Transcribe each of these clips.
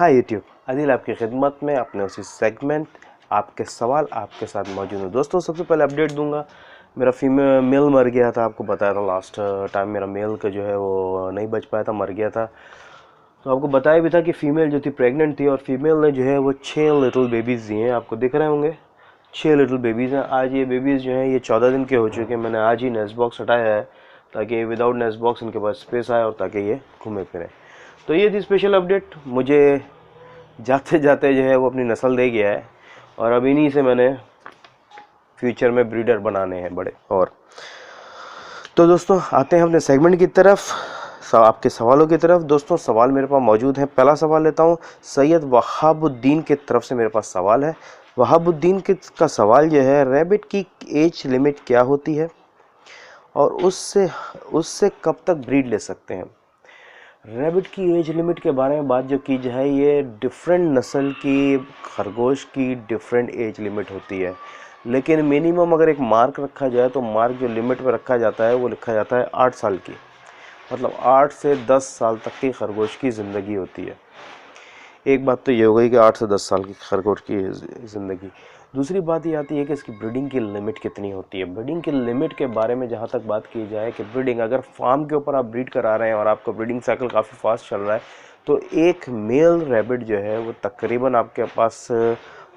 Hi YouTube, Adil आपकी खिदमत में अपने उसी सेगमेंट आपके सवाल आपके साथ मौजूद हूँ। दोस्तों, सबसे पहले अपडेट दूंगा। मेरा मेल मर गया था, आपको बताया था लास्ट टाइम मेरा मेल का जो है वो नहीं बच पाया था, मर गया था। तो आपको बताया भी था कि फ़ीमेल जो थी प्रेग्नेंट थी और फीमेल ने जो है वो 6 लिटिल बेबीज़ दिए हैं। आपको दिख रहे होंगे 6 लिटिल बेबीज़ हैं। आज ये बेबीज़ जो हैं ये 14 दिन के हो चुके हैं। मैंने आज ही नेस्ट बॉक्स हटाया है ताकि विदाउट नेस्ट बॉक्स इनके पास स्पेस आए और ताकि ये घूमे फिरें। तो ये थी स्पेशल अपडेट। मुझे जाते जाते जो है वो अपनी नस्ल दे गया है और अब इन्हीं से मैंने फ्यूचर में ब्रीडर बनाने हैं बड़े। और तो दोस्तों आते हैं अपने सेगमेंट की तरफ, आपके सवालों की तरफ। दोस्तों सवाल मेरे पास मौजूद हैं। पहला सवाल लेता हूं। सैयद वहाबुद्दीन की तरफ से मेरे पास सवाल है। वहाबुद्दीन का सवाल जो है, रैबिट की एज लिमिट क्या होती है और उससे कब तक ब्रीड ले सकते हैं। रैबिट की एज लिमिट के बारे में बात जो की जाए, ये डिफरेंट नस्ल की खरगोश की डिफरेंट एज लिमिट होती है, लेकिन मिनिमम अगर एक मार्क रखा जाए तो मार्क जो लिमिट में रखा जाता है वो लिखा जाता है 8 साल की। मतलब 8 से 10 साल तक की खरगोश की ज़िंदगी होती है। एक बात तो ये हो गई कि 8 से 10 साल की खरगोश की ज़िंदगी। दूसरी बात ये आती है कि इसकी ब्रीडिंग की लिमिट कितनी होती है। ब्रीडिंग की लिमिट के बारे में जहाँ तक बात की जाए कि ब्रीडिंग अगर फार्म के ऊपर आप ब्रीड करा रहे हैं और आपका ब्रीडिंग साइकिल काफ़ी फास्ट चल रहा है तो एक मेल रैबिट जो है वो तकरीबन आपके पास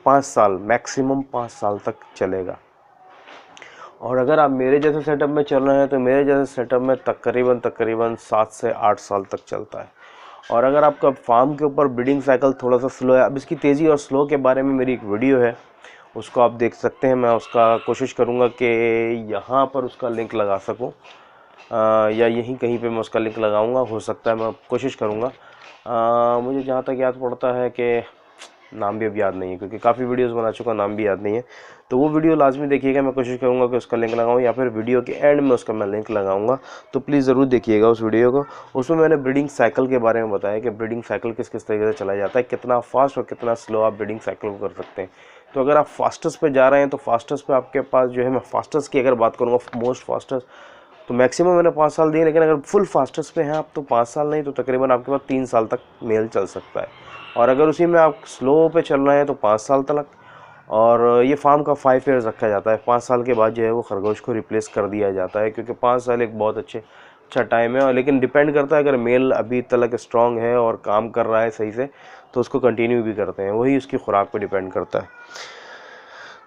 5 साल, मैक्सिमम 5 साल तक चलेगा। और अगर आप मेरे जैसे सेटअप में चल रहे हैं तो मेरे जैसे सेटअप में तकरीबन 7 से 8 साल तक चलता है। और अगर आपका फार्म के ऊपर ब्रीडिंग साइकिल थोड़ा सा स्लो है, अब इसकी तेज़ी और स्लो के बारे में मेरी एक वीडियो है, उसको आप देख सकते हैं। मैं उसका कोशिश करूँगा कि यहाँ पर उसका लिंक लगा सकूँ या यहीं कहीं पे मैं उसका लिंक लगाऊंगा, हो सकता है, मैं कोशिश करूँगा। मुझे जहाँ तक याद पड़ता है कि नाम भी अब याद नहीं है क्योंकि काफ़ी वीडियोस बना चुका, नाम भी याद नहीं है। तो वो वीडियो लाजमी देखिएगा। मैं कोशिश करूँगा कि उसका लिंक लगाऊँ या फिर वीडियो के एंड में उसका मैं लिंक लगाऊंगा, तो प्लीज़ ज़रूर देखिएगा उस वीडियो को। उसमें मैंने ब्रीडिंग साइकिल के बारे में बताया कि ब्रीडिंग साइकिल किस किस तरीके से चलाया जाता है, कितना फास्ट और कितना स्लो आप ब्रीडिंग साइकिल को कर सकते हैं। तो अगर आप फास्टेस्ट पे जा रहे हैं तो फास्टेस्ट पे आपके पास जो है, मैं फास्टेस्ट की अगर बात करूँगा, मोस्ट फास्टेस्ट, तो मैक्सिमम मैंने 5 साल दिए, लेकिन अगर फुल फास्टेस्ट पे हैं आप तो 5 साल नहीं तो तकरीबन आपके पास 3 साल तक मेल चल सकता है। और अगर उसी में आप स्लो पे चल रहे हैं तो 5 साल तक। और ये फार्म का 5 ईयर्स रखा जाता है। 5 साल के बाद जो है वो खरगोश को रिप्लेस कर दिया जाता है, क्योंकि 5 साल एक बहुत अच्छा टाइम है। और लेकिन डिपेंड करता है, अगर मेल अभी तक स्ट्रॉन्ग है और काम कर रहा है सही से तो उसको कंटिन्यू भी करते हैं, वही उसकी खुराक पर डिपेंड करता है।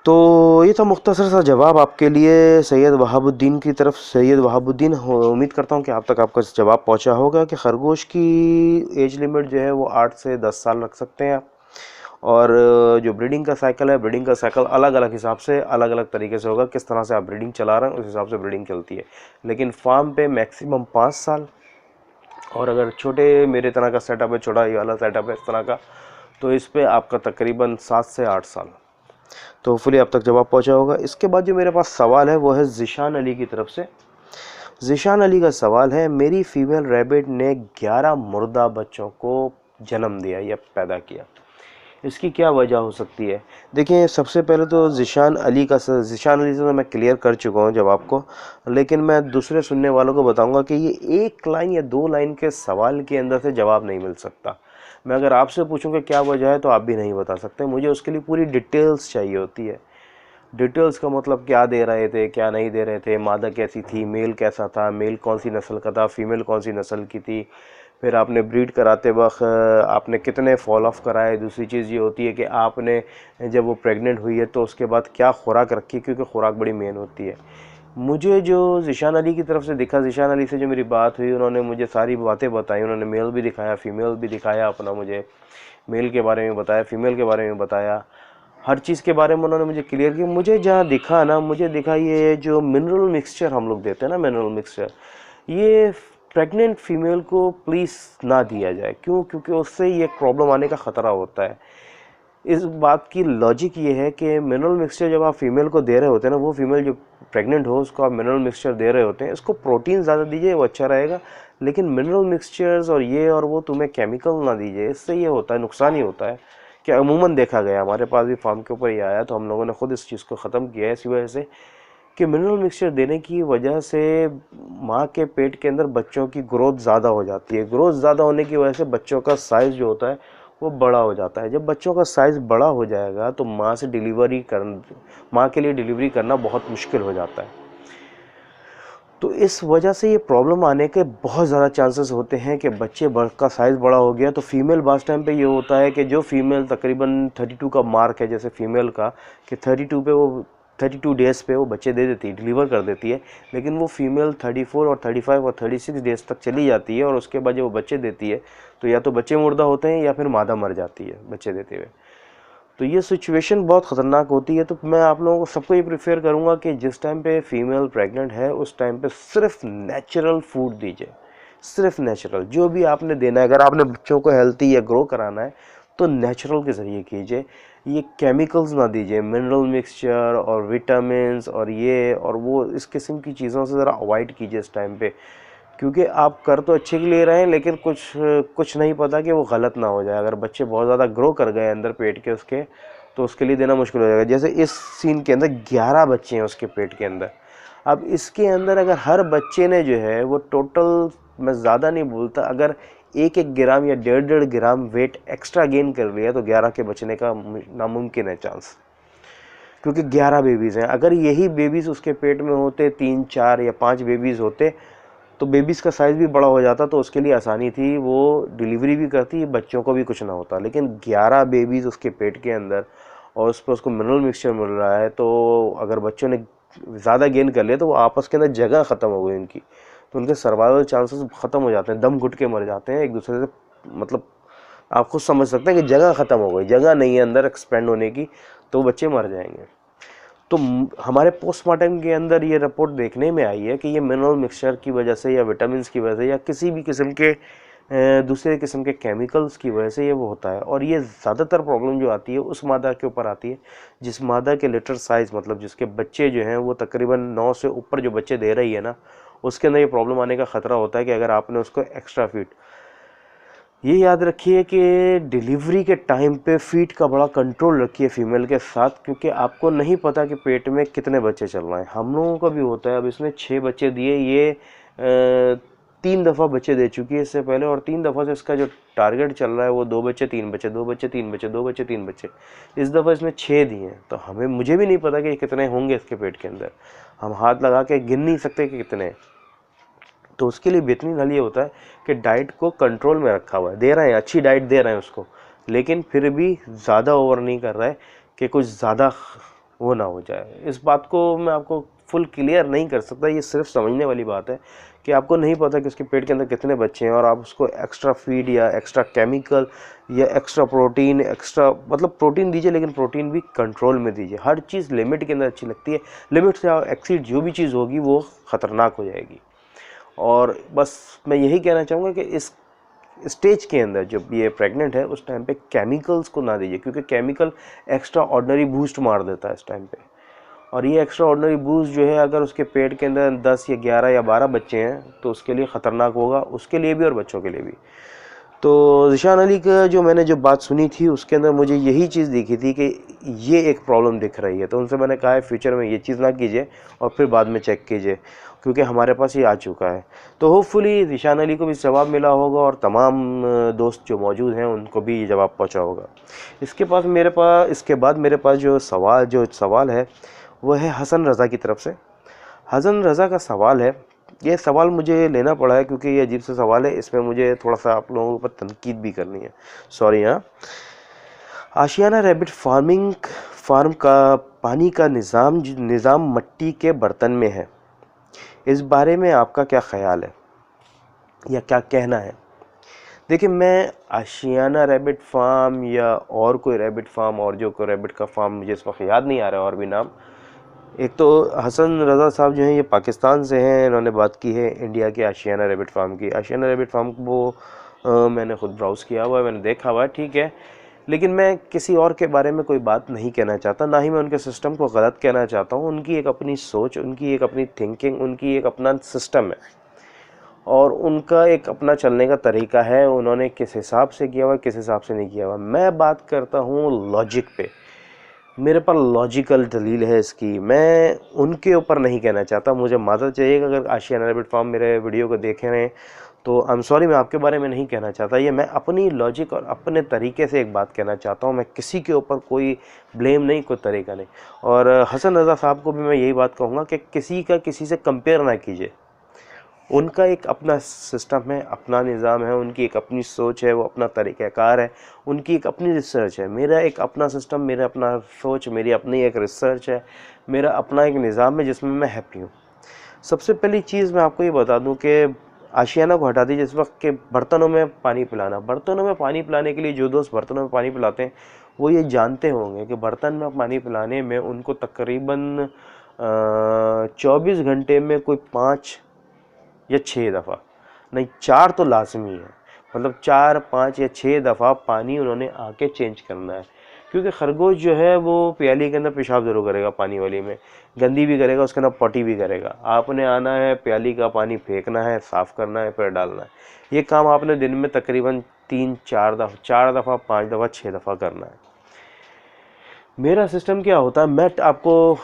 तो ये था मुख्तसर सा जवाब आपके लिए सैयद वहाबुद्दीन की तरफ। सैयद वहाबुद्दीन, उम्मीद करता हूँ कि आप तक आपका जवाब पहुँचा होगा कि खरगोश की एज लिमिट जो है वो 8 से 10 साल रख सकते हैं आप। और जो ब्रीडिंग का साइकिल है, ब्रीडिंग का साइकिल अलग अलग हिसाब से अलग अलग तरीके से होगा, किस तरह से आप ब्रीडिंग चला रहे हैं उस हिसाब से ब्रीडिंग चलती है। लेकिन फार्म पे मैक्सिमम 5 साल। और अगर छोटे मेरे तरह का सेटअप है, छोटा ये वाला सेटअप है इस तरह का, तो इस पर आपका तकरीबन 7 से 8 साल। तो होपफुली आप तक जवाब पहुंचा होगा। इसके बाद जो मेरे पास सवाल है वो है ज़िशान अली की तरफ से। ज़िशान अली का सवाल है, मेरी फीमेल रैबिट ने 11 मुर्दा बच्चों को जन्म दिया या पैदा किया, इसकी क्या वजह हो सकती है। देखिए, सबसे पहले तो ज़िशान अली से तो मैं क्लियर कर चुका हूँ जवाब को, लेकिन मैं दूसरे सुनने वालों को बताऊंगा कि ये 1 लाइन या 2 लाइन के सवाल के अंदर से जवाब नहीं मिल सकता। मैं अगर आपसे पूछूंगा क्या वजह है तो आप भी नहीं बता सकते, मुझे उसके लिए पूरी डिटेल्स चाहिए होती है। डिटेल्स का मतलब क्या दे रहे थे, क्या नहीं दे रहे थे, मादा कैसी थी, मेल कैसा था, मेल कौन सी नस्ल का था, फीमेल कौन सी नस्ल की थी, फिर आपने ब्रीड कराते वक्त आपने कितने फॉल ऑफ कराए। दूसरी चीज़ ये होती है कि आपने जब वो प्रेग्नेंट हुई है तो उसके बाद क्या खुराक रखी, क्योंकि खुराक बड़ी मेन होती है। मुझे जो ज़िशान अली की तरफ से दिखा, ज़िशान अली से जो मेरी बात हुई, उन्होंने मुझे सारी बातें बताई। उन्होंने मेल भी दिखाया, फीमेल भी दिखाया, अपना मुझे मेल के बारे में बताया, फीमेल के बारे में बताया, हर चीज़ के बारे में उन्होंने मुझे क्लियर किया। मुझे जहाँ दिखा ना, मुझे दिखा ये जो मिनरल मिक्सचर हम लोग देते हैं ना, मिनरल मिक्सचर, ये प्रेग्नेंट फीमेल को प्लीज़ ना दिया जाए। क्यों? क्योंकि उससे ये प्रॉब्लम आने का ख़तरा होता है। इस बात की लॉजिक ये है कि मिनरल मिक्सचर जब आप फीमेल को दे रहे होते हैं ना, वो फीमेल जो प्रेग्नेंट हो उसको आप मिनरल मिक्सचर दे रहे होते हैं, इसको प्रोटीन ज़्यादा दीजिए, वो अच्छा रहेगा। लेकिन मिनरल मिक्सचर्स और ये और वो तुम्हें केमिकल ना दीजिए, इससे ये होता है, नुकसान ही होता है। कि अमूमन देखा गया, हमारे पास भी फार्म के ऊपर ये आया तो हम लोगों ने ख़ुद इस चीज़ को ख़त्म किया है इसी वजह से कि मिनरल मिक्सचर देने की वजह से माँ के पेट के अंदर बच्चों की ग्रोथ ज़्यादा हो जाती है। ग्रोथ ज़्यादा होने की वजह से बच्चों का साइज़ जो होता है वो बड़ा हो जाता है। जब बच्चों का साइज़ बड़ा हो जाएगा तो माँ के लिए डिलीवरी करना बहुत मुश्किल हो जाता है। तो इस वजह से ये प्रॉब्लम आने के बहुत ज़्यादा चांसेस होते हैं कि बच्चे का साइज़ बड़ा हो गया। तो फीमेल बास टाइम पे ये होता है कि जो फीमेल तकरीबन 32 का मार्क है, जैसे फीमेल का कि 32 डेज़ पे वो बच्चे दे देती है, डिलीवर कर देती है, लेकिन वो फीमेल 34 और 35 और 36 डेज़ तक चली जाती है और उसके बाद जब वो बच्चे देती है तो या तो बच्चे मुर्दा होते हैं या फिर मादा मर जाती है बच्चे देते हुए। तो ये सिचुएशन बहुत ख़तरनाक होती है। तो मैं आप लोगों को सबको ये प्रेफर करूँगा कि जिस टाइम पे फीमेल प्रेग्नेंट है उस टाइम पे सिर्फ नेचुरल फूड दीजिए, सिर्फ नेचुरल जो भी आपने देना है। अगर आपने बच्चों को हेल्थी या ग्रो कराना है तो नेचुरल के ज़रिए कीजिए। ये केमिकल्स ना दीजिए, मिनरल मिक्सचर और विटामिन्स और ये और वो इस किस्म की चीज़ों से ज़रा अवॉइड कीजिए इस टाइम पे, क्योंकि आप कर तो अच्छे के लिए रहे हैं लेकिन कुछ नहीं पता कि वो गलत ना हो जाए। अगर बच्चे बहुत ज़्यादा ग्रो कर गए अंदर पेट के उसके, तो उसके लिए देना मुश्किल हो जाएगा। जैसे इस सीन के अंदर 11 बच्चे हैं उसके पेट के अंदर। अब इसके अंदर अगर हर बच्चे ने जो है वो टोटल, मैं ज़्यादा नहीं बोलता, अगर 1-1 ग्राम या 1.5 ग्राम वेट एक्स्ट्रा गेन कर लिया तो 11 के बचने का नामुमकिन है चांस, क्योंकि 11 बेबीज़ हैं। अगर यही बेबीज़ उसके पेट में होते, 3, 4 या 5 बेबीज़ होते, तो बेबीज़ का साइज़ भी बड़ा हो जाता, तो उसके लिए आसानी थी, वो डिलीवरी भी करती, बच्चों को भी कुछ ना होता। लेकिन 11 बेबीज़ उसके पेट के अंदर और उस पर उसको मिनरल मिक्सचर मिल रहा है, तो अगर बच्चों ने ज़्यादा गेन कर लिया तो वो आपस के अंदर जगह ख़त्म हो गई उनकी, तो उनके सर्वाइवल चांसेस ख़त्म हो जाते हैं, दम घुट के मर जाते हैं एक दूसरे से। मतलब आप खुद समझ सकते हैं कि जगह ख़त्म हो गई, जगह नहीं है अंदर एक्सपेंड होने की, तो बच्चे मर जाएंगे। तो हमारे पोस्टमार्टम के अंदर ये रिपोर्ट देखने में आई है कि ये मिनरल मिक्सचर की वजह से या विटामिन्स की वजह से या किसी भी किस्म के दूसरे किस्म के केमिकल्स की वजह से ये वो होता है। और ये ज़्यादातर प्रॉब्लम जो आती है उस मादा के ऊपर आती है जिस मादा के लिटर साइज़, मतलब जिसके बच्चे जो हैं वो तकरीबन 9 से ऊपर जो बच्चे दे रही है ना, उसके अंदर ये प्रॉब्लम आने का ख़तरा होता है कि अगर आपने उसको एक्स्ट्रा फीड। ये याद रखिए कि डिलीवरी के टाइम पे फीड का बड़ा कंट्रोल रखिए फीमेल के साथ, क्योंकि आपको नहीं पता कि पेट में कितने बच्चे चल रहे हैं। हम लोगों का भी होता है। अब इसने 6 बच्चे दिए, ये 3 दफ़ा बच्चे दे चुकी है इससे पहले, और 3 दफ़ा से इसका जो टारगेट चल रहा है वो 2 बच्चे 3 बच्चे, 2 बच्चे 3 बच्चे, 2 बच्चे 3 बच्चे। इस दफ़ा इसने 6 दिए हैं, तो मुझे भी नहीं पता कि कितने होंगे इसके पेट के अंदर। हम हाथ लगा के गिन नहीं सकते कि कितने। तो उसके लिए बेहतरीन हल ये होता है कि डाइट को कंट्रोल में रखा हुआ है, दे रहे हैं, अच्छी डाइट दे रहे हैं उसको, लेकिन फिर भी ज़्यादा ओवर नहीं कर रहा है कि कुछ ज़्यादा वो ना हो जाए। इस बात को मैं आपको फुल क्लियर नहीं कर सकता, ये सिर्फ समझने वाली बात है कि आपको नहीं पता कि उसके पेट के अंदर कितने बच्चे हैं, और आप उसको एक्स्ट्रा फीड या एक्स्ट्रा केमिकल या एक्स्ट्रा प्रोटीन, एक्स्ट्रा मतलब प्रोटीन दीजिए, लेकिन प्रोटीन भी कंट्रोल में दीजिए। हर चीज़ लिमिट के अंदर अच्छी लगती है, लिमिट से एक्सीड जो भी चीज़ होगी वो ख़तरनाक हो जाएगी। और बस मैं यही कहना चाहूँगा कि इस स्टेज के अंदर जब ये प्रेग्नेंट है उस टाइम पे केमिकल्स को ना दीजिए, क्योंकि केमिकल एक्स्ट्रा ऑर्डिनरी बूस्ट मार देता है इस टाइम पे। और ये एक्स्ट्रा ऑर्डिनरी बूस्ट जो है, अगर उसके पेट के अंदर 10 या 11 या 12 बच्चे हैं तो उसके लिए ख़तरनाक होगा, उसके लिए भी और बच्चों के लिए भी। तो ज़िशान अली का जो मैंने जो बात सुनी थी उसके अंदर मुझे यही चीज़ दिखी थी कि ये एक प्रॉब्लम दिख रही है। तो उनसे मैंने कहा है फ्यूचर में ये चीज़ ना कीजिए और फिर बाद में चेक कीजिए, क्योंकि हमारे पास ये आ चुका है। तो होपफुली ज़िशान अली को भी जवाब मिला होगा और तमाम दोस्त जो मौजूद हैं उनको भी ये जवाब पहुँचा होगा। इसके बाद मेरे पास जो सवाल है वो है हसन रज़ा की तरफ से। हसन रज़ा का सवाल है, ये सवाल मुझे लेना पड़ा है क्योंकि ये अजीब सा सवाल है, इसमें मुझे थोड़ा सा आप लोगों के ऊपर तनकीद भी करनी है, सॉरी। हाँ, आशियाना रैबिट फार्म का पानी का निज़ाम मिट्टी के बर्तन में है, इस बारे में आपका क्या ख्याल है या क्या कहना है? देखिए, मैं आशियाना रैबिट फार्म या और कोई रैबिट फार्म और जो कोई रैबिट का फार्म मुझे इस वक्त याद नहीं आ रहा है और भी नाम। एक तो हसन रज़ा साहब जो हैं ये पाकिस्तान से हैं, इन्होंने बात की है इंडिया के आशियाना रैबिट फार्म की। आशियाना रैबिट फार्म को मैंने ख़ुद ब्राउज़ किया हुआ है, मैंने देखा हुआ है, ठीक है। लेकिन मैं किसी और के बारे में कोई बात नहीं कहना चाहता, ना ही मैं उनके सिस्टम को गलत कहना चाहता हूँ। उनकी एक अपनी सोच, उनकी एक अपनी थिंकिंग, उनकी एक अपना सिस्टम है और उनका एक अपना चलने का तरीका है। उन्होंने किस हिसाब से किया हुआ, किस हिसाब से नहीं किया हुआ। मैं बात करता हूँ लॉजिक पे, मेरे पास लॉजिकल दलील है इसकी। मैं उनके ऊपर नहीं कहना चाहता, मुझे माजरत चाहिए कि अगर आशियाना रैबिट फार्म मेरे वीडियो को देख रहे हैं तो आई एम सॉरी, मैं आपके बारे में नहीं कहना चाहता, ये मैं अपनी लॉजिक और अपने तरीके से एक बात कहना चाहता हूँ। मैं किसी के ऊपर कोई ब्लेम नहीं, कोई तरीका नहीं। और हसन रज़ा साहब को भी मैं यही बात कहूँगा कि किसी का किसी से कंपेयर ना कीजिए। उनका एक अपना सिस्टम है, अपना निज़ाम है, उनकी एक अपनी सोच है, वो अपना तरीक़ाकार है, उनकी एक अपनी रिसर्च है। मेरा एक अपना सिस्टम, मेरा अपना सोच, मेरी अपनी एक रिसर्च है, मेरा अपना एक निज़ाम है जिसमें मैं हैप्पी हूँ। सबसे पहली चीज़ मैं आपको ये बता दूं कि आशियाना को हटा दीजिए इस वक्त के बर्तनों में पानी पिलाना। बर्तनों में पानी पिलाने के लिए जो दोस्त बर्तनों में पानी पिलाते हैं वो ये जानते होंगे कि बर्तन में पानी पिलाने में उनको तकरीबन 24 घंटे में कोई 5 या 6 दफ़ा, नहीं 4 तो लाजमी है, मतलब 4, 5 या 6 दफ़ा पानी उन्होंने आके चेंज करना है। क्योंकि खरगोश जो है वो प्याली के अंदर पेशाब ज़रूर करेगा, पानी वाली में गंदी भी करेगा, उसके अंदर पॉटी भी करेगा। आपने आना है, प्याली का पानी फेंकना है, साफ़ करना है, फिर डालना है। ये काम आपने दिन में तकरीबन 3-4 दफ़ा, 4 दफ़ा, 5 दफ़ा, 6 दफ़ा करना है। मेरा सिस्टम क्या होता है, मैं आपको,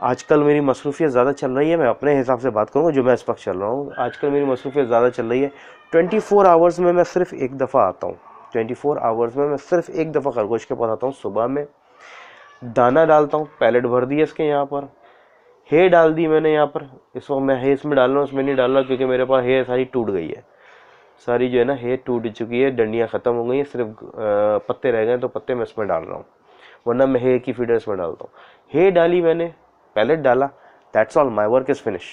आजकल मेरी मसरूफियत ज़्यादा चल रही है, मैं अपने हिसाब से बात करूँगा जो मैं इस वक्त चल रहा हूँ। आजकल मेरी मसरूफियत ज़्यादा चल रही है। 24 आवर्स में मैं सिर्फ एक दफ़ा आता हूँ। 24 आवर्स में मैं सिर्फ एक दफ़ा खरगोश के पास आता हूँ। सुबह में दाना डालता हूँ, पैलेट भर दी है इसके यहाँ पर, हे डाल दी मैंने यहाँ पर। इस वक्त मैं हे इसमें डाल रहा हूँ, इसमें नहीं डाल रहा क्योंकि मेरे पास हे सारी टूट गई है, सारी जो है ना हे टूट चुकी है, डंडियाँ ख़त्म हो गई हैं, सिर्फ पत्ते रह गए, तो पत्ते मैं इसमें डाल रहा हूँ, वरना मैं हे की फीडर इसमें डालता हूँ। हे डाली मैंने, पैलेट डाला, that's all, my work is finish.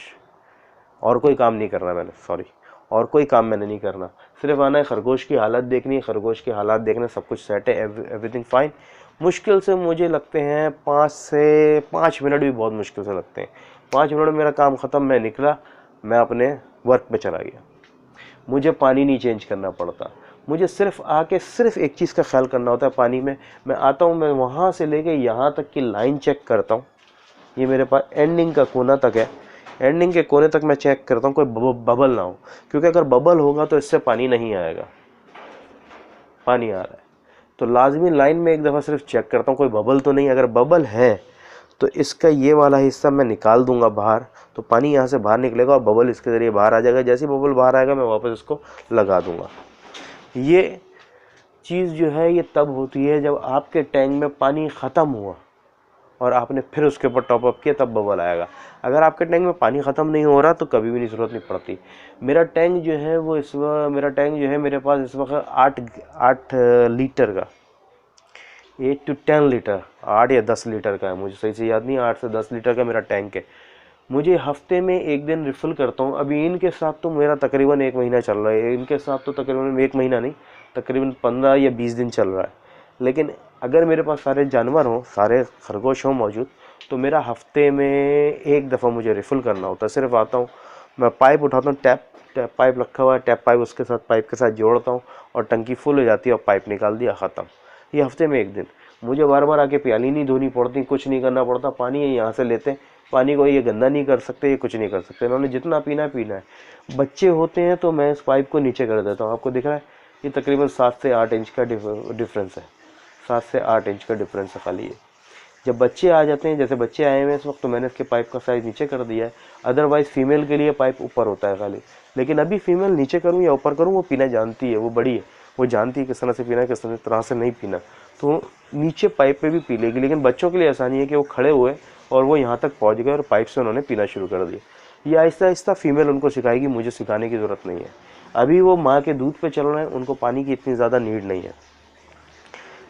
और कोई काम नहीं करना मैंने, सॉरी, और कोई काम मैंने नहीं करना। सिर्फ आना है, खरगोश की हालत देखनी है, खरगोश की हालात देखने, सब कुछ सेट है, एवरीथिंग फाइन। मुश्किल से मुझे लगते हैं 5 मिनट भी बहुत मुश्किल से लगते हैं। 5 मिनट में मेरा काम ख़त्म, मैं निकला, मैं अपने वर्क पे चला गया। मुझे पानी नहीं चेंज करना पड़ता, मुझे सिर्फ आके सिर्फ एक चीज़ का ख्याल करना होता है पानी में। मैं आता हूँ, मैं वहाँ से लेके यहाँ तक की लाइन चेक करता हूँ। ये मेरे पास एंडिंग का कोना तक है, एंडिंग के कोने तक मैं चेक करता हूँ कोई बबल ना हो, क्योंकि अगर बबल होगा तो इससे पानी नहीं आएगा। पानी आ रहा है तो लाजमी लाइन में एक दफ़ा सिर्फ चेक करता हूँ कोई बबल तो नहीं। अगर बबल है तो इसका ये वाला हिस्सा मैं निकाल दूंगा बाहर, तो पानी यहाँ से बाहर निकलेगा और बबल इसके ज़रिए बाहर आ जाएगा। जैसे ही बबल बाहर आएगा मैं वापस इसको लगा दूंगा। ये चीज़ जो है ये तब होती है जब आपके टैंक में पानी ख़त्म हुआ और आपने फिर उसके ऊपर टॉप अप किया, तब बबल आएगा। अगर आपके टैंक में पानी ख़त्म नहीं हो रहा तो कभी भी नहीं, ज़रूरत नहीं पड़ती। मेरा टैंक जो है वो मेरे पास इस वक्त 8 लीटर का, 8 to 10 लीटर, 8 या 10 लीटर का है, मुझे सही से याद नहीं, 8 से 10 लीटर का मेरा टैंक है। मुझे हफ्ते में एक दिन रिफ़िल करता हूँ। अभी इनके साथ तो मेरा तकरीबन 1 महीना चल रहा है, इनके साथ तो तकरीबन 1 महीना नहीं, तकरीबन 15 या 20 दिन चल रहा है। लेकिन अगर मेरे पास सारे जानवर हों, सारे खरगोश हों मौजूद, तो मेरा हफ्ते में एक दफ़ा मुझे रिफ़िल करना होता है। सिर्फ आता हूँ, मैं पाइप उठाता हूँ, टैप पाइप रखा हुआ है, टैप पाइप उसके साथ पाइप के साथ जोड़ता हूँ और टंकी फुल हो जाती है और पाइप निकाल दिया, ख़त्म। ये हफ्ते में एक दिन। मुझे बार बार आके प्याली नहीं धोनी पड़ती, कुछ नहीं करना पड़ता। पानी यहाँ से लेते हैं, पानी को ये गंदा नहीं कर सकते, ये कुछ नहीं कर सकते, इन्होंने जितना पीना है पीना है। बच्चे होते हैं तो मैं इस पाइप को नीचे कर देता हूँ। आपको दिख रहा है ये तकरीबन 7 से 8 इंच का डिफरेंस है, 7 से 8 इंच का डिफरेंस है खाली ये। जब बच्चे आ जाते हैं, जैसे बच्चे आए हुए इस वक्त, तो मैंने इसके पाइप का साइज़ नीचे कर दिया है। अदरवाइज़ फीमेल के लिए पाइप ऊपर होता है खाली, लेकिन अभी फीमेल नीचे करूँ या ऊपर करूँ वो पीना जानती है, वो बड़ी है, वो जानती है किस तरह से पीना है, किस तरह से नहीं पीना, तो नीचे पाइप पे भी पी लेगी। लेकिन बच्चों के लिए आसानी है कि वो खड़े हुए और वो यहाँ तक पहुँच गए और पाइप से उन्होंने पीना शुरू कर दिया। ये आहिस्ता आहिस्ता फीमेल उनको सिखाएगी, मुझे सिखाने की ज़रूरत नहीं है। अभी वो माँ के दूध पे चल रहे हैं, उनको पानी की इतनी ज़्यादा नीड नहीं है।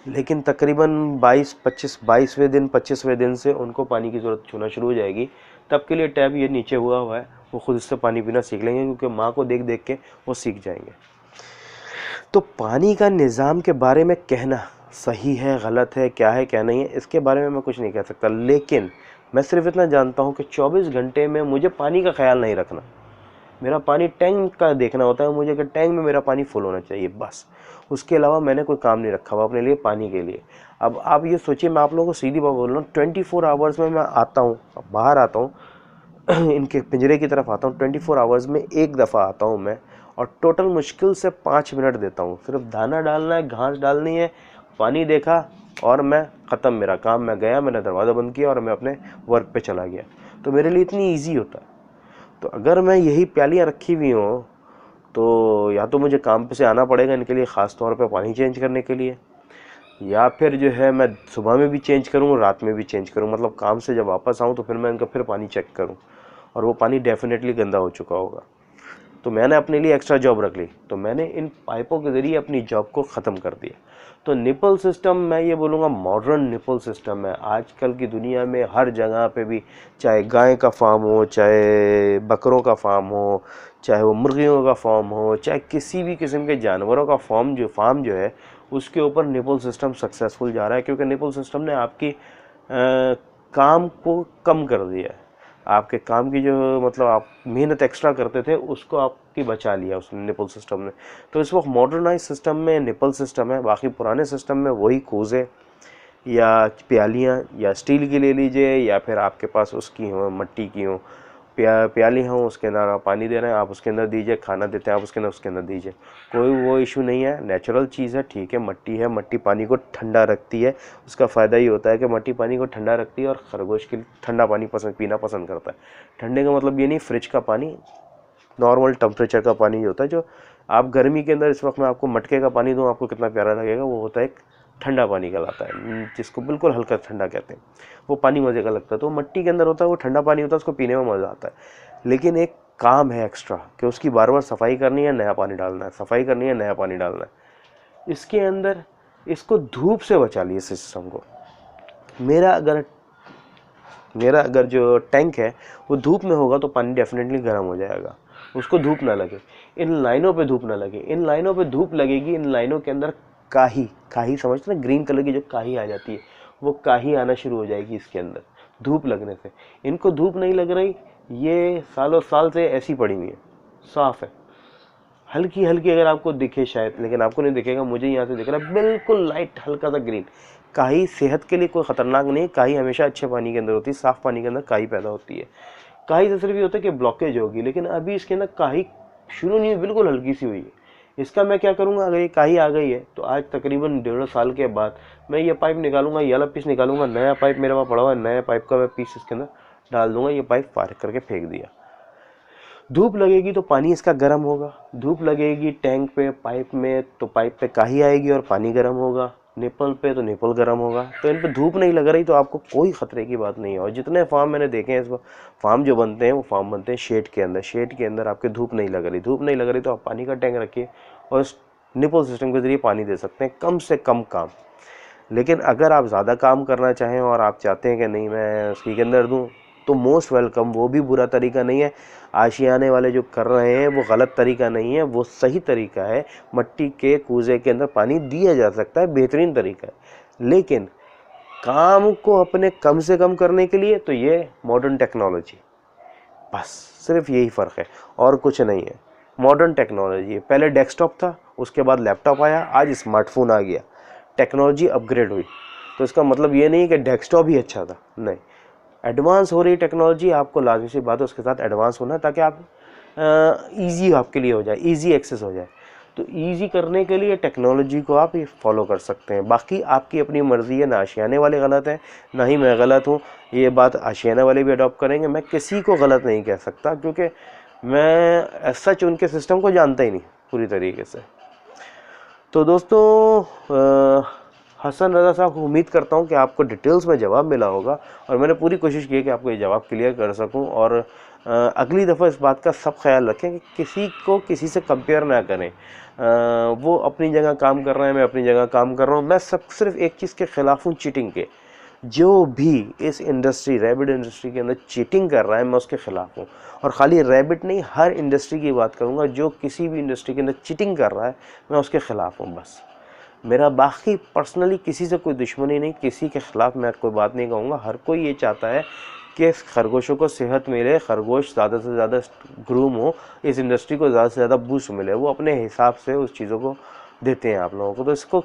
लेकिन तकरीबन 22वें दिन से उनको पानी की ज़रूरत छूना शुरू हो जाएगी। तब के लिए टैब ये नीचे हुआ है, वो खुद इससे पानी पीना सीख लेंगे, क्योंकि माँ को देख देख के वो सीख जाएंगे। तो पानी का निज़ाम के बारे में कहना सही है, गलत है, क्या है क्या नहीं है, इसके बारे में मैं कुछ नहीं कह सकता। लेकिन मैं सिर्फ इतना जानता हूँ कि 24 घंटे में मुझे पानी का ख्याल नहीं रखना। मेरा पानी टैंक का देखना होता है मुझे कि टैंक में मेरा पानी फुल होना चाहिए, बस। उसके अलावा मैंने कोई काम नहीं रखा हुआ अपने लिए पानी के लिए। अब आप ये सोचिए, मैं आप लोगों को सीधी बात बोल रहा हूँ, 24 आवर्स में मैं आता हूँ, बाहर आता हूँ इनके पिंजरे की तरफ आता हूँ, 24 आवर्स में एक दफ़ा आता हूँ मैं, और टोटल मुश्किल से 5 मिनट देता हूँ। सिर्फ दाना डालना है, घास डालनी है, पानी देखा और मैं ख़त्म, मेरा काम, मैं गया, मैंने दरवाज़ा बंद किया और मैं अपने वर्क पे चला गया। तो मेरे लिए इतनी ईजी होता है। तो अगर मैं यही प्यालियाँ रखी हुई हों तो या तो मुझे काम पे से आना पड़ेगा इनके लिए ख़ास तौर पे पानी चेंज करने के लिए, या फिर जो है मैं सुबह में भी चेंज करूँ रात में भी चेंज करूँ, मतलब काम से जब वापस आऊँ तो फिर मैं इनका फिर पानी चेक करूँ और वो पानी डेफिनेटली गंदा हो चुका होगा। तो मैंने अपने लिए एक्स्ट्रा जॉब रख ली, तो मैंने इन पाइपों के ज़रिए अपनी जॉब को ख़त्म कर दिया। तो निपल सिस्टम मैं ये बोलूँगा मॉडर्न निपल सिस्टम है आजकल की दुनिया में हर जगह पे भी, चाहे गाय का फार्म हो, चाहे बकरों का फार्म हो, चाहे वो मुर्गियों का फार्म हो, चाहे किसी भी किस्म के जानवरों का फार्म जो है उसके ऊपर निपल सिस्टम सक्सेसफुल जा रहा है, क्योंकि निपल सिस्टम ने आपकी काम को कम कर दिया है। आपके काम की जो मतलब आप मेहनत एक्स्ट्रा करते थे उसको आपकी बचा लिया उसने निपल सिस्टम ने। तो इस वक्त मॉडर्नाइज सिस्टम में निपल सिस्टम है, बाकी पुराने सिस्टम में वही कूजे या प्यालियाँ या स्टील की ले लीजिए या फिर आपके पास उसकी हो मट्टी की हो प्याली हो, उसके अंदर आप पानी दे रहे हैं आप उसके अंदर दीजिए, खाना देते हैं आप उसके अंदर दीजिए, कोई वो इशू नहीं है। नेचुरल चीज़ है, ठीक है, मट्टी है, मट्टी पानी को ठंडा रखती है, उसका फ़ायदा ये होता है कि मट्टी पानी को ठंडा रखती है और खरगोश के लिए ठंडा पानी पीना पसंद करता है। ठंडे का मतलब ये नहीं फ्रिज का पानी, नॉर्मल टेम्परेचर का पानी होता है जो आप गर्मी के अंदर इस वक्त मैं आपको मटके का पानी दूँ आपको कितना प्यारा लगेगा, वो होता है एक ठंडा पानी कहलाता है, जिसको बिल्कुल हल्का ठंडा कहते हैं। वो पानी मज़े का लगता है, तो मट्टी के अंदर होता है वो ठंडा पानी होता है, उसको पीने में मज़ा आता है। लेकिन एक काम है एक्स्ट्रा कि उसकी बार बार सफाई करनी है, नया पानी डालना है, सफाई करनी है, नया पानी डालना है। इसके अंदर इसको धूप से बचा लिए सिस्टम को। मेरा अगर जो टैंक है वो धूप में होगा तो पानी डेफिनेटली गर्म हो जाएगा, उसको धूप ना लगे, इन लाइनों पे धूप ना लगे। इन लाइनों पे धूप लगेगी, इन लाइनों के अंदर काही समझते ना, ग्रीन कलर की जो काही आ जाती है वो काही आना शुरू हो जाएगी इसके अंदर धूप लगने से। इनको धूप नहीं लग रही, ये सालों साल से ऐसी पड़ी हुई है, साफ है, हल्की हल्की अगर आपको दिखे शायद, लेकिन आपको नहीं दिखेगा, मुझे यहाँ से दिख रहा है बिल्कुल लाइट हल्का सा ग्रीन। काही सेहत के लिए कोई ख़तरनाक नहीं, काही हमेशा अच्छे पानी के अंदर होती है, साफ़ पानी के अंदर काही पैदा होती है। काही से सिर्फ ये होता है कि ब्लॉकेज होगी, लेकिन अभी इसके अंदर काही शुरू नहीं हुई, बिल्कुल हल्की सी हुई है। इसका मैं क्या करूँगा, अगर ये काही आ गई है तो आज तकरीबन 1.5 साल के बाद मैं ये पाइप निकालूंगा, ये वाला पीस निकालूंगा, नया पाइप मेरे पास पड़ा हुआ है, नया पाइप का मैं पीस इसके अंदर डाल दूंगा, ये पाइप फाड़ करके फेंक दिया। धूप लगेगी तो पानी इसका गर्म होगा, धूप लगेगी टैंक पे पाइप में तो पाइप पे काही आएगी और पानी गर्म होगा, निपल पे तो निपल गर्म होगा। तो इन पे धूप नहीं लग रही तो आपको कोई ख़तरे की बात नहीं है। और जितने फार्म मैंने देखे हैं इस फार्म जो बनते हैं वो फार्म बनते हैं शेड के अंदर, शेड के अंदर आपके धूप नहीं लग रही, धूप नहीं लग रही तो आप पानी का टैंक रखिए और निपल सिस्टम के ज़रिए पानी दे सकते हैं, कम से कम काम। लेकिन अगर आप ज़्यादा काम करना चाहें और आप चाहते हैं कि नहीं मैं उसके के अंदर दूँ तो मोस्ट वेलकम, वो भी बुरा तरीका नहीं है। आशियाने वाले जो कर रहे हैं वो गलत तरीका नहीं है, वो सही तरीका है। मट्टी के कूजे के अंदर पानी दिया जा सकता है, बेहतरीन तरीका है। लेकिन काम को अपने कम से कम करने के लिए तो ये मॉडर्न टेक्नोलॉजी, बस सिर्फ यही फ़र्क है और कुछ नहीं है। मॉडर्न टेक्नोलॉजी, पहले डेस्कटॉप था, उसके बाद लैपटॉप आया, आज स्मार्टफोन आ गया, टेक्नोलॉजी अपग्रेड हुई। तो इसका मतलब ये नहीं कि डेस्कटॉप ही अच्छा था, नहीं, एडवांस हो रही टेक्नोलॉजी, आपको लाजमी सी बात है उसके साथ एडवांस होना है ताकि आप इजी आपके लिए हो जाए, इजी एक्सेस हो जाए। तो इजी करने के लिए टेक्नोलॉजी को आप फॉलो कर सकते हैं। बाकी आपकी अपनी मर्ज़ी है, ना आशियाने वाले गलत हैं ना ही मैं गलत हूँ, ये बात आशियाने वाले भी अडॉप्ट करेंगे। मैं किसी को गलत नहीं कह सकता क्योंकि मैं सच उनके सिस्टम को जानता ही नहीं पूरी तरीके से। तो दोस्तों हसन रज़ा साहब, उम्मीद करता हूँ कि आपको डिटेल्स में जवाब मिला होगा और मैंने पूरी कोशिश की है कि आपको ये जवाब क्लियर कर सकूँ। और अगली दफ़ा इस बात का सब ख्याल रखें कि किसी को किसी से कंपेयर ना करें। वो अपनी जगह काम कर रहे हैं, मैं अपनी जगह काम कर रहा हूँ। मैं सिर्फ एक चीज़ के ख़िलाफ़ हूँ, चीटिंग के। जो भी इस इंडस्ट्री रैबिट इंडस्ट्री के अंदर चीटिंग कर रहा है मैं उसके ख़िलाफ़ हूँ। और ख़ाली रैबिट नहीं, हर इंडस्ट्री की बात करूँगा, जो किसी भी इंडस्ट्री के अंदर चीटिंग कर रहा है मैं उसके ख़िलाफ़ हूँ। बस मेरा बाकी पर्सनली किसी से कोई दुश्मनी नहीं, किसी के ख़िलाफ़ मैं कोई बात नहीं कहूँगा। हर कोई ये चाहता है कि खरगोशों को सेहत मिले, खरगोश ज़्यादा से ज़्यादा ग्रूम हो, इस इंडस्ट्री को ज़्यादा से ज़्यादा बूस्ट मिले। वो अपने हिसाब से उस चीज़ों को देते हैं आप लोगों को। तो इसको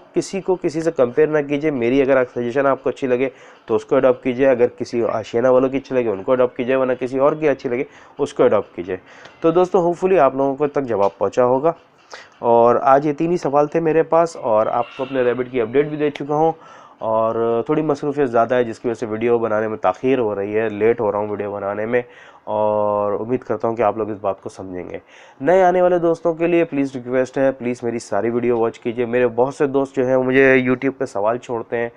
किसी से कंपेयर ना कीजिए। मेरी अगर सजेशन आपको अच्छी लगे तो उसको अडॉप्ट कीजिए, अगर किसी आशियाना वालों की अच्छी लगे उनको अडॉप्ट कीजिए, वरना किसी और की अच्छी लगे उसको अडॉप्ट कीजिए। तो दोस्तों होपफुली आप लोगों को तक जवाब पहुँचा होगा। और आज ये 3 ही सवाल थे मेरे पास और आपको अपने रैबिट की अपडेट भी दे चुका हूँ। और थोड़ी मसरूफियत ज़्यादा है जिसकी वजह से वीडियो बनाने में ताख़ीर हो रही है, लेट हो रहा हूँ वीडियो बनाने में, और उम्मीद करता हूँ कि आप लोग इस बात को समझेंगे। नए आने वाले दोस्तों के लिए प्लीज़ रिक्वेस्ट है, प्लीज़ मेरी सारी वीडियो वॉच कीजिए। मेरे बहुत से दोस्त जो हैं मुझे यूट्यूब पे सवाल छोड़ते हैं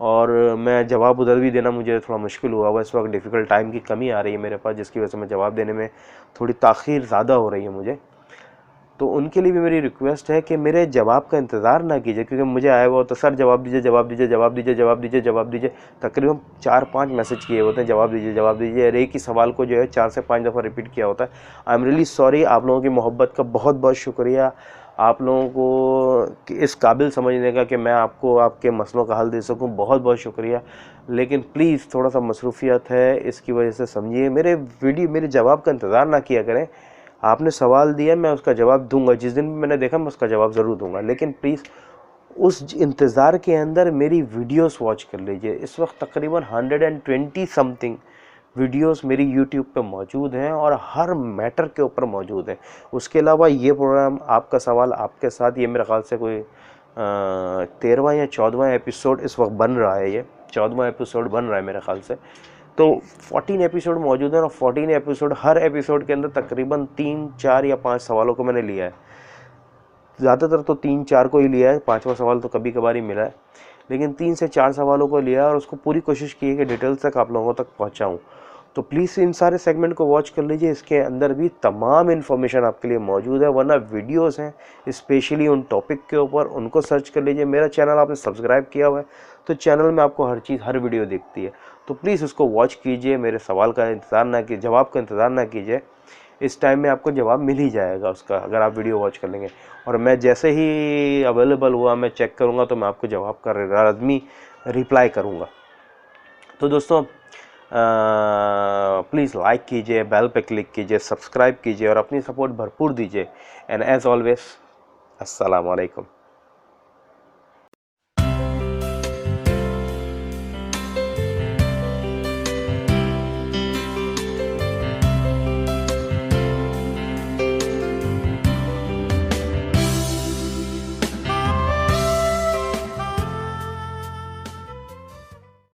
और मैं जवाब उधर भी देना मुझे थोड़ा मुश्किल हुआ इस वक्त डिफ़िकल्ट टाइम की कमी आ रही है मेरे पास, जिसकी वजह से मैं जवाब देने में थोड़ी ताख़ीर ज़्यादा हो रही है मुझे। तो उनके लिए भी मेरी रिक्वेस्ट है कि मेरे जवाब का इंतज़ार ना कीजिए, क्योंकि मुझे आया हुआ तो सर जवाब दीजिए, जवाब दीजिए, जवाब दीजिए, जवाब दीजिए, जवाब दीजिए, तकरीबन 4-5 मैसेज किए होते हैं जवाब दीजिए, जवाब दीजिए। और एक ही सवाल को जो है 4 से 5 दफ़ा रिपीट किया होता है। I am really sorry. आप लोगों की मोहब्बत का बहुत बहुत शुक्रिया, आप लोगों को इस काबिल समझने का कि मैं आपको आपके मसलों का हल दे सकूं, बहुत बहुत शुक्रिया। लेकिन प्लीज़ थोड़ा सा मसरूफियत है, इसकी वजह से समझिए, मेरे जवाब का इंतज़ार ना किया करें। आपने सवाल दिया, मैं उसका जवाब दूंगा, जिस दिन भी मैंने देखा मैं उसका जवाब ज़रूर दूंगा, लेकिन प्लीज़ उस इंतज़ार के अंदर मेरी वीडियोस वॉच कर लीजिए। इस वक्त तकरीबन 120 समथिंग वीडियोस मेरी यूट्यूब पे मौजूद हैं और हर मैटर के ऊपर मौजूद हैं। उसके अलावा ये प्रोग्राम आपका सवाल आपके साथ, ये मेरे ख्याल से कोई 13वां या 14वां एपिसोड इस वक्त बन रहा है, ये 14वां एपिसोड बन रहा है मेरे ख्याल से। तो 14 एपिसोड मौजूद हैं और 14 एपिसोड, हर एपिसोड के अंदर तकरीबन 3, 4 या 5 सवालों को मैंने लिया है। ज़्यादातर तो 3-4 को ही लिया है, 5वां सवाल तो कभी कभार ही मिला है, लेकिन 3 से 4 सवालों को लिया और उसको पूरी कोशिश की है कि डिटेल्स तक आप लोगों तक पहुँचाऊँ। तो प्लीज़ इन सारे सेगमेंट को वॉच कर लीजिए, इसके अंदर भी तमाम इन्फॉर्मेशन आपके लिए मौजूद है, वरना वीडियोस हैं स्पेशली उन टॉपिक के ऊपर, उनको सर्च कर लीजिए। मेरा चैनल आपने सब्सक्राइब किया हुआ है तो चैनल में आपको हर चीज़, हर वीडियो दिखती है, तो प्लीज़ उसको वॉच कीजिए। मेरे सवाल का इंतज़ार ना कीजिए, जवाब का इंतज़ार ना कीजिए, इस टाइम में आपको जवाब मिल ही जाएगा उसका, अगर आप वीडियो वॉच कर लेंगे। और मैं जैसे ही अवेलेबल हुआ, मैं चेक करूँगा तो मैं आपको जवाब का लाज़मी रिप्लाई करूँगा। तो दोस्तों प्लीज़ लाइक कीजिए, बेल पे क्लिक कीजिए, सब्सक्राइब कीजिए और अपनी सपोर्ट भरपूर दीजिए। एंड एज ऑलवेज, अस्सलाम वालेकुम।